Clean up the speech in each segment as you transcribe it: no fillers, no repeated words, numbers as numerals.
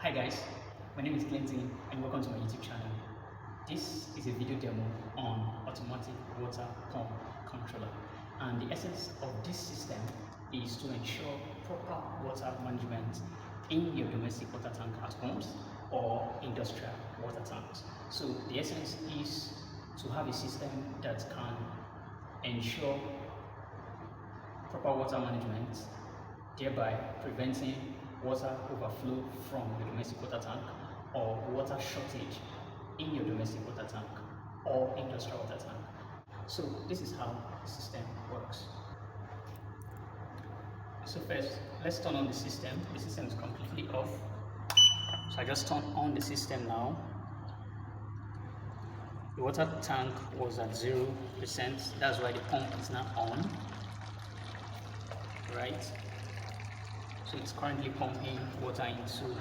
Hi guys, my name is Clinton and welcome to my YouTube channel. This is a video demo on automatic water pump controller, and the essence of this system is to ensure proper water management in your domestic water tank at homes or industrial water tanks. So the essence is to have a system that can ensure proper water management, thereby preventing water overflow from your domestic water tank or water shortage in your domestic water tank or industrial water tank. So this is how the system works. So first, let's turn on the system. The system is completely off. So I just turn on the system now. The water tank was at 0%. That's why the pump is now on. Right? So it's currently pumping water into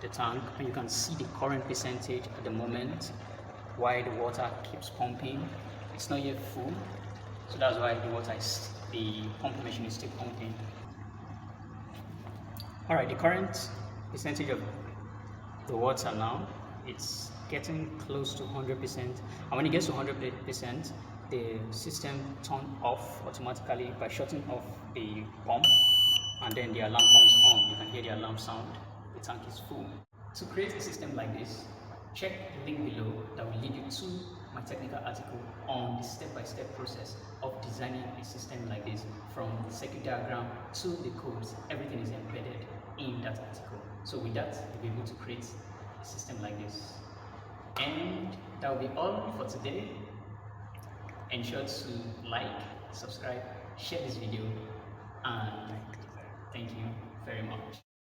the tank, and you can see the current percentage at the moment why the water keeps pumping. It's not yet full, so that's why the pump machine is still pumping. Alright, the current percentage of the water now, it's getting close to 100%, and when it gets to 100%, the system turns off automatically by shutting off the pump, and then the alarm comes on. You can hear the alarm sound. The tank is full. To create a system like this, check the link below that will lead you to my technical article on the step-by-step process of designing a system like this, from the circuit diagram to the codes. Everything is embedded in that article. So with that, you'll be able to create a system like this. And that will be all for today. Ensure to like, subscribe, share this video, and thank you very much.